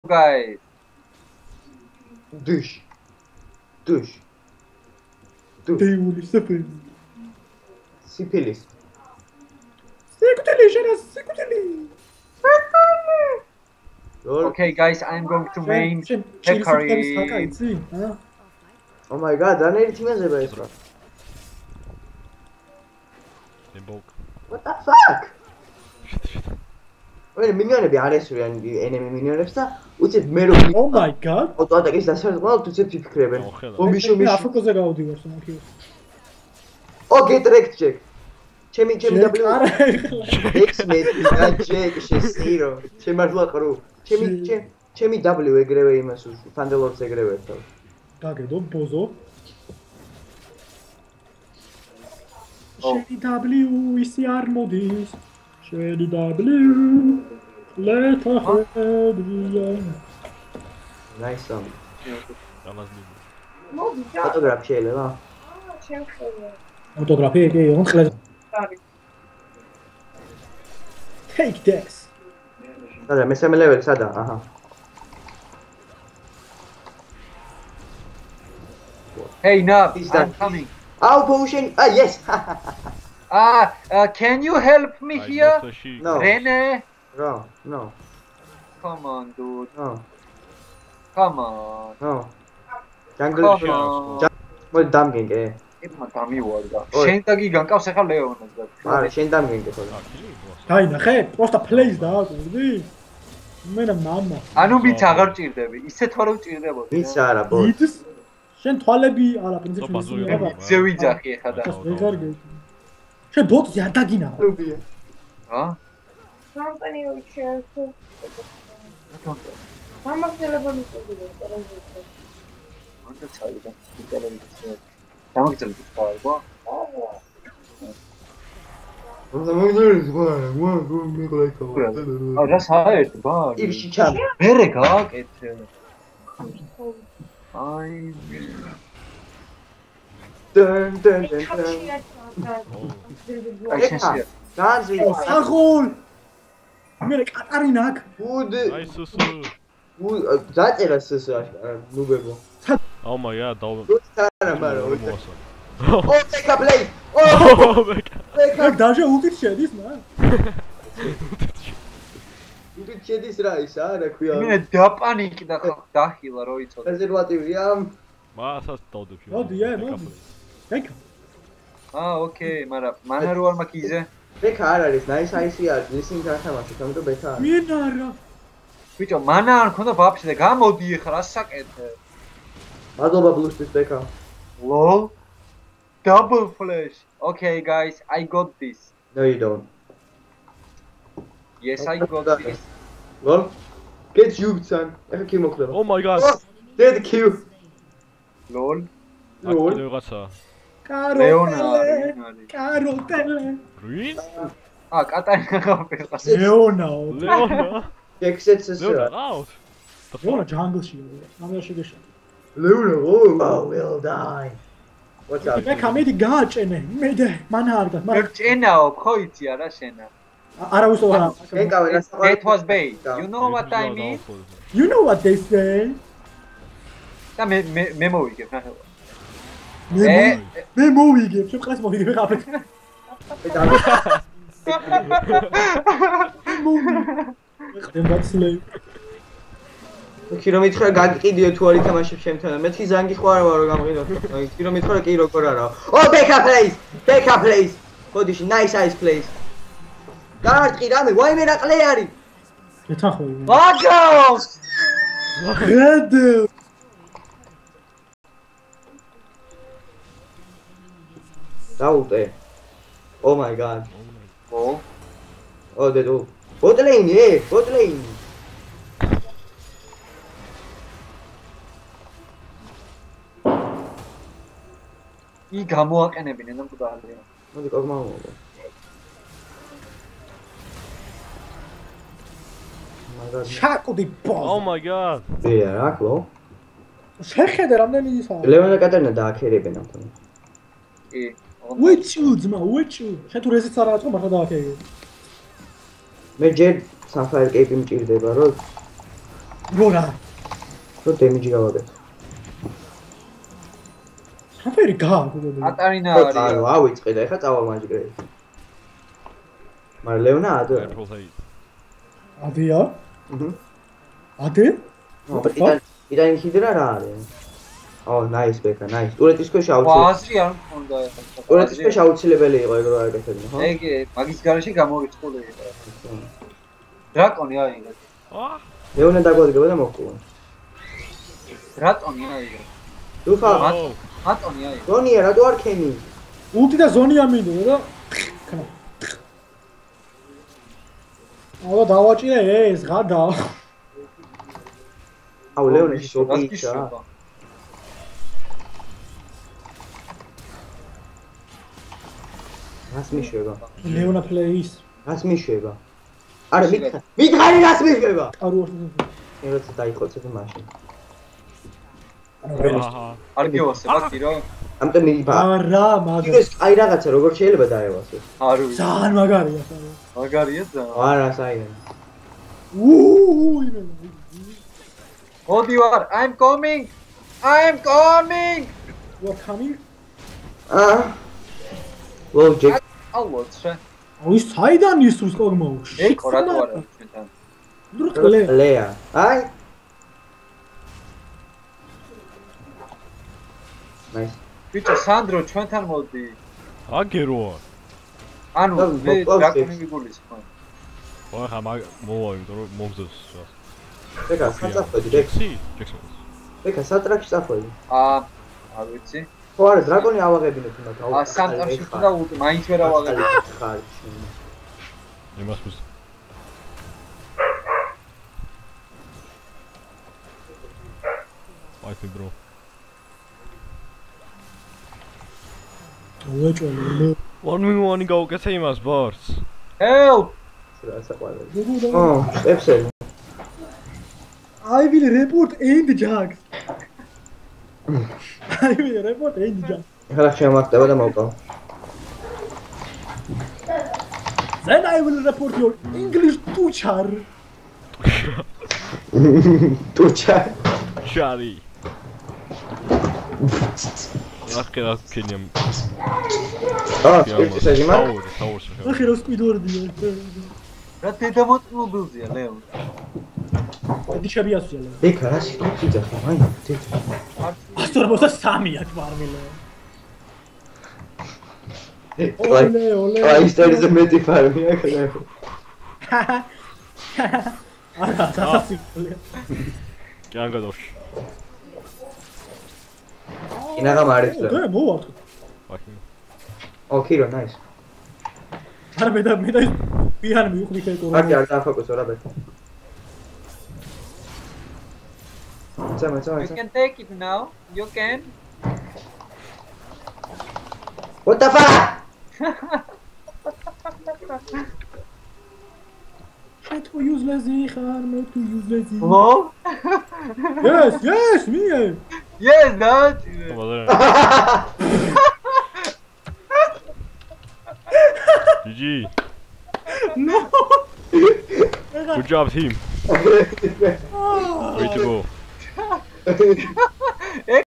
guys. Duş. Duş. Duş. Değil, sıfır. Sipilis. Sekuteli, Şeras, sekuteli. Okay, guys, I'm going to main Hekari. Oh my god, I need to use it. What the fuck? Wait, minionები არ ესვრიან enemy minionებს და უცებ მე რო Oh my god. ავტოატაკის დასაწყებად უცებ ფიქრებენ. მიშო აფოკოზე გავდივარ სამქიო. Oh, get wrecked, Jack. ჩემი W. X-მე Jack შეiro. შემართლა ყრუ. ჩემი W ეგრევე იმას ფანდელორს ეგრევე ერთხელ. გაგედო ბოზო. შენი W ისი არ მოდის. შენი W let ahead. Nice song. მოდი და ფოტოგრაფი შეიძლება? შევხედე. ფოტოგრაფი კი on ხლე. Take this. და მესამე ლეველი სადა? აჰა. Hey, Nub, He's I'm done. coming. Oh, potion. Ah, yes. Can you help me here? No. Rene? No. No. Come on, dude. No. Come on. No. Jungle. Come on. მოდი დამგენგე. ებმა დამივარდა. ოი. შენ და გიგანკავს ახლა ლეონას და. არა, შენ დამგენგე ხოლმე. დაინახე, просто plays დააკვირდი. მენა მამა. ანუ მით აღარ ჭირდები. ისე თორე ვჭირდებოდი. ვის არა, ბო. იც შენ თვალები არა პრინციპში არა. ზე ვიძახი ახლა და. ვეღარ გე. შენ ბოტზე არ დაგინაო. ნუბია. რა? Company შეასო. გამახსენებელი წოდდება ტერენზი. ანდა წავიდა. ტერენზი. დამაგწელდი ხარბა? რა საერთოდ ბა? ირში ჩამ. მერე გააკეთე. აი დან დან დან. აი შენსია. განზი. საღოლ. მე კატარინა აქ. უდ. აი სუსუ. დაწერა სუსუ ნუბებო. Oh my god, დავა. არა, მაგრამ. მოასა. Oh, take a play. Oh, Oh my god. აქ დაჟე უკით შედის მა. უდ შედის რა ის არა ქვია. მე დაპანიკდა ხო დახილა რო იცოდა. პრეზერვატივია. მასაც დავდებ. მოდი, მოდი. ეგ ოკეი, მაგრამ მანა რო არ მაქვს იზე. ბექა არ არის, nice ice არის, ისინი გათამაშოთ, ამიტომ ბექა არის. მინარა. ბიჭო, მანა არ მქონდა ვაფშე და გამოდი ეხლა რა საკეთე. მადლობა ბლუსტის ბექა. Lol. Double flash. Okay, guys, I got this. No you don't. Yes, I got this. Lol. Get you son. ეხა კი მოხდება. Oh my god. Dead kill. Lol. Lol. აქ რაღაცა. კაროტელე. კაროტელე. Green? კატაინა გავფეხა. ლეონაო. Leona. Exits is Leona out. ლეონა ჯანგლშია. ამაში გეშა. Leona, oh, will die. What's up? მე კამედი გააჭენე. მე და მანა არ და. მაგრამ ჭენაო, ხო იცი არა შენა. არა უსო არა. ეკავე რა That was bait. You know what I mean? You know what they say? და მე მოვიგებ ნახე. მე მოვიგებ, შენ ყავს მოვიგებ ხაფე. მე მოვიგებ. კი რომ მითხრა გაგიყიდიო თუ არ ითამაშებ შემთხვევით. მეთქი ზანგი ხო არა ვარო გამყიდო. აი კი რომ მითხრა კი როგორ არა. Oh, backup plays. Backup plays. ხოდიში nice ice plays. გაარტყი რამე, ვაიმე რა ყლე არის. ეთახო. ვაგო! რედ. დაუტე. Oh my god. ო, Oh, dedo. Botlane, botlane. ი გამოაყენებინენ და მკვდარია. მოდი კოგმა მოვიდა. ჩაკუდი ბო. Oh my god. დია რა კლო? შეხედე რამდენი ისა. ლევონა კატერინა დააქერებენ ამთან. კი. Which ძმა, which? შენ თუ რეზეც არ აწყო, მართლა დააქეგე. მე ჯერ საფაერ კეიპი მჭირდება, რომ რონა რო დემიჯი გავაკეთე. საფერი გააგო ატარინა ხო, არის. ავიწყე და ეხლა წავალ მაჯგრეი. მაგრამ ლეონა ადო. ადია აჰა. ადე იტანი ჰიდრა რა არის? ო, ნაის ბეკა, ნაის. ტურეთის ქვეშ აუცილებელი. აზრი არ მქონდა ეხლა. ტურეთის ქვეშ აუცილებელი იყო ეგ რო აიკეთებინო, ხო? ეგ მაგის garaში გამოვიწყული იყო. დრაკონი აიღე. ლეონა დაგვადგება და მოხულა. დრაკონი აიღე. დუხა, ატონი აიღე. ზონია რატო არ ქენი? ულტი და ზონია მინდო და ხნა აუ დავაჭირე ეს გადა აუ ლეონა შოპიჩა. რას მიშვება? ლეონა პლეის რას მიშვება? არა, მითხარი რას მიშვება? არულს მე როცა დაიხოცე მაშინ. არ გიواسე ბატირო. ამიტომ მიბა. არა მაგარი ეს აი რაღაცა როგორ შეიძლება დაევასო? არ ვიცი. ძალიან მაგარია მაგარია ძალიან. არა, საიდან. იმე მოდი ვარ, I'm coming. what coming ლოჯიკ. ალოც. აუ ის საიდან ისურს კოგმაუ ეკო რატო არა ჩვენთან. დროკლე ლეა. აი. ნაის. ბიჭო სანდრო ჩვენთან მოდი. აგეროა. ანუ მე დრაკონი მიგულისხმობ. ხა მოვა, იმიტომ რომ მოგზოს. ბეკა, საწაფოდი, ბეკა. ჯექსონს. ბეკა, სატრაკში წაფოდი. არ ვიცი. ხო არა, დრაკონი ავაღებინეთ უნდა. სანტრაში თუ და მაინც ვერ ავაღები. ხარ. იმას მის. აი ბრო. უეჭველი 1v1 გავუკეთე იმას ბორს. Help! რა საყვარელი. ეფსელი. I will report end Jax. I will report end Jax. ახლა შემოხდება და მოვყავ. Then I will report your English teacher. ტუჩა. შარი. ახლა კენიამ. სპირტის აჟიმა. ახლა რა სპიდორდია. რა დედამოწმობილზია ლეო. ედი შაბიასია. ბეკა რა სიტყვია ხო? აი, დედა. 143-ია თვარმილე. Olé. Ah, ისტორიაზე მეტი ფარმია ხლა. არა, სასიკვდილია. კანგადოში. ინაღა მარიცლა. და მოვარტყო. ოკირო, nice. არა მე და ვიარ მივხვდი ეკო. არ დააფოკუსო რა ბეკა. You can take it now. You can. What the fuck? მე თუ useless-ი ხარ, მე თუ useless-ი. Hello? Yes, me. Yes, that. GG. No. Good job team. Way to go.